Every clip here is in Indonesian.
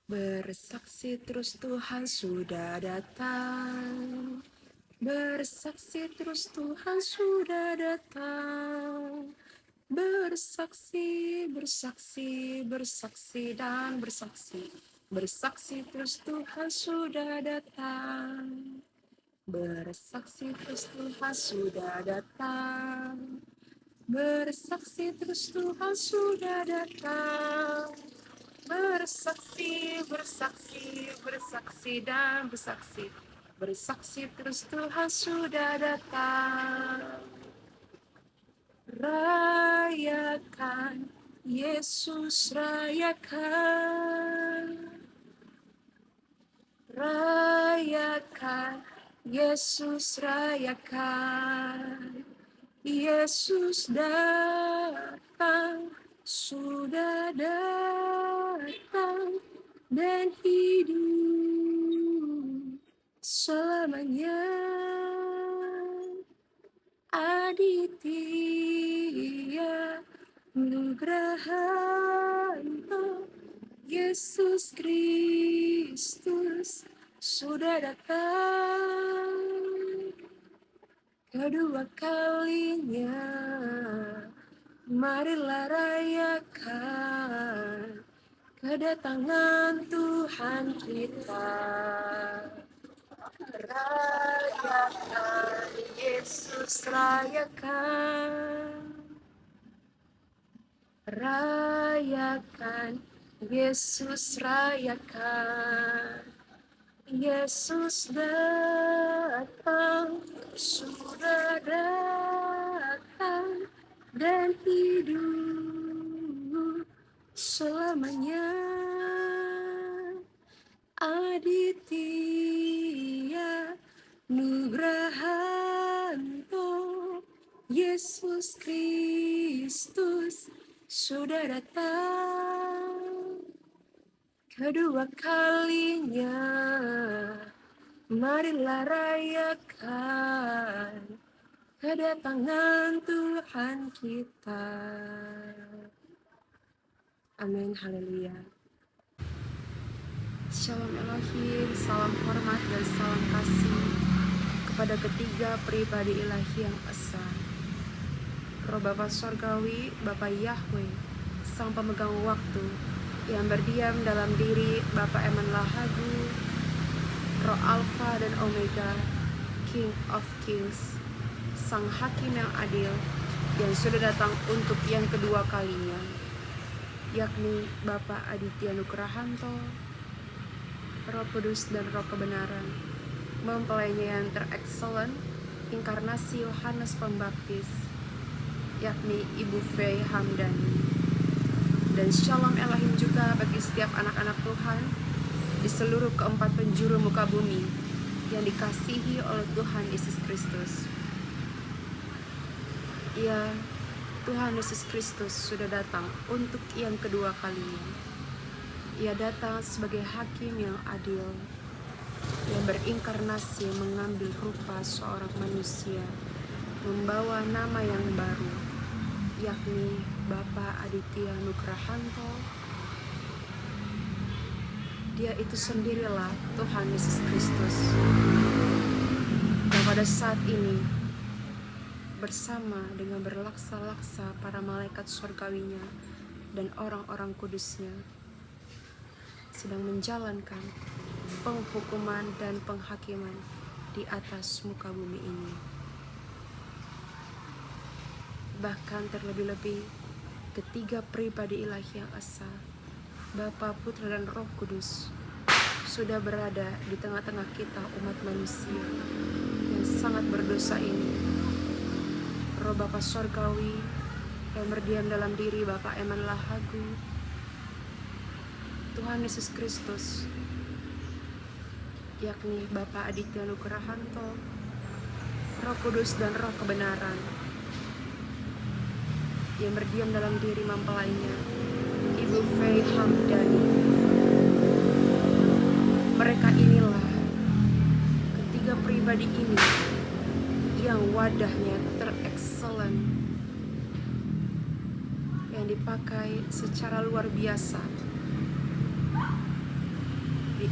Bersaksi terus Tuhan sudah datang. Bersaksi terus Tuhan sudah datang. Bersaksi, bersaksi, bersaksi dan bersaksi. Bersaksi terus Tuhan sudah datang. Bersaksi terus Tuhan sudah datang. Bersaksi terus Tuhan sudah datang. Bersaksi, bersaksi, bersaksi dan bersaksi. Bersaksi terus Tuhan sudah datang. Rayakan, Yesus rayakan. Rayakan, Yesus rayakan. Yesus datang, sudah datang dan hidup selamanya. Aditya Nugrahanto, Yesus Kristus sudah datang kedua kalinya. Marilah rayakan kedatangan Tuhan kita. Rayakan, Yesus rayakan. Rayakan, Yesus rayakan. Yesus datang, sudah datang dan hidup selamanya. Aditya Nugrahanto, Yesus Kristus sudah datang kedua kalinya. Marilah rayakan kedatangan Tuhan kita. Amin, haleluya. Shalom Elohim, salam hormat dan salam kasih kepada ketiga pribadi ilahi yang esa. Roh Bapa Sorgawi, Bapa Yahweh, Sang Pemegang Waktu, yang berdiam dalam diri Bapa Eman Lahagu, Roh Alfa dan Omega, King of Kings, Sang Hakim yang adil, yang sudah datang untuk yang kedua kalinya, yakni Bapa Aditya Nugrahanto, Roh Kudus dan Roh Kebenaran, mempelainya yang terexcellent, inkarnasi Yohanes Pembaptis, yakni Ibu Faye Hamdani. Dan Shalom Elohim juga bagi setiap anak-anak Tuhan di seluruh keempat penjuru muka bumi yang dikasihi oleh Tuhan Yesus Kristus. Ya, Tuhan Yesus Kristus sudah datang untuk yang kedua kalinya. Ia datang sebagai hakim yang adil, yang berinkarnasi mengambil rupa seorang manusia, membawa nama yang baru, yakni Bapa Aditya Nugrahanto. Dia itu sendirilah Tuhan Yesus Kristus. Dan pada saat ini, bersama dengan berlaksa-laksa para malaikat surgawinya dan orang-orang kudusnya, sedang menjalankan penghukuman dan penghakiman di atas muka bumi ini. Bahkan terlebih-lebih, ketiga pribadi ilahi yang esa, Bapa, Putra, dan Roh Kudus, sudah berada di tengah-tengah kita umat manusia yang sangat berdosa ini. Roh Bapa Sorgawi yang berdiam dalam diri Bapa Eman Lahagu, Tuhan Yesus Kristus, yakni Bapa Aditya Nugrahanto, Roh Kudus dan Roh Kebenaran, yang berdiam dalam diri mempelainya, Ibu Faye Hamdani. Mereka inilah ketiga pribadi ini yang wadahnya terexcellent, yang dipakai secara luar biasa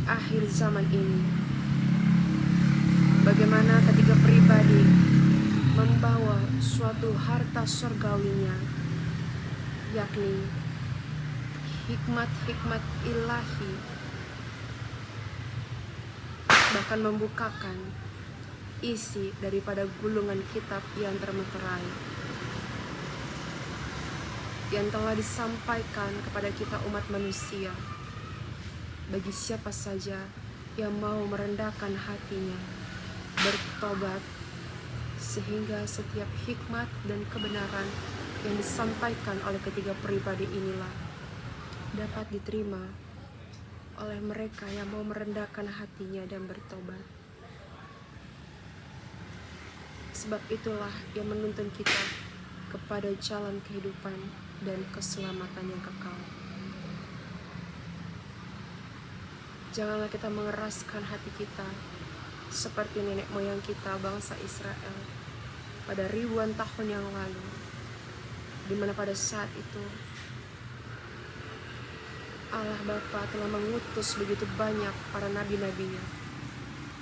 akhir zaman ini. Bagaimana ketiga pribadi membawa suatu harta surgawinya, yakni hikmat-hikmat ilahi, bahkan membukakan isi daripada gulungan kitab yang termeterai yang telah disampaikan kepada kita umat manusia, bagi siapa saja yang mau merendahkan hatinya, bertobat, sehingga setiap hikmat dan kebenaran yang disampaikan oleh ketiga pribadi inilah dapat diterima oleh mereka yang mau merendahkan hatinya dan bertobat. Sebab itulah yang menuntun kita kepada jalan kehidupan dan keselamatan yang kekal. Janganlah kita mengeraskan hati kita seperti nenek moyang kita, bangsa Israel, pada ribuan tahun yang lalu, di mana pada saat itu Allah Bapa telah mengutus begitu banyak para nabi-nabinya,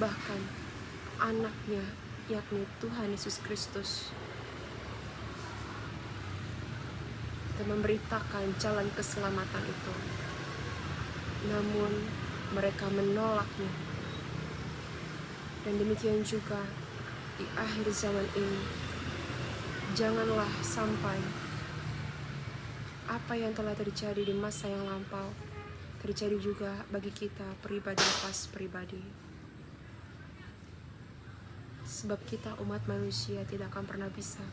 bahkan anaknya, yakni Tuhan Yesus Kristus, dan memberitakan jalan keselamatan itu. Namun mereka menolaknya. Dan demikian juga di akhir zaman ini, janganlah sampai apa yang telah terjadi di masa yang lampau terjadi juga bagi kita pribadi lepas pribadi. Sebab kita umat manusia tidak akan pernah bisa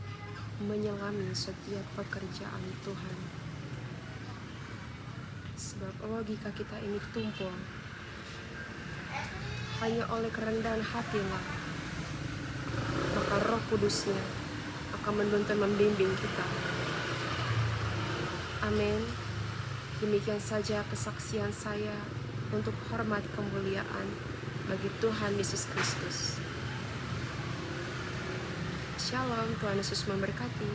menyelami setiap pekerjaan Tuhan. Sebab logika kita ini tumpul. Hanya oleh kerendahan hatilah maka Roh Kudusnya akan menuntun membimbing kita. Amin. Demikian saja kesaksian saya untuk hormat kemuliaan bagi Tuhan Yesus Kristus. Shalom, Tuhan Yesus memberkati.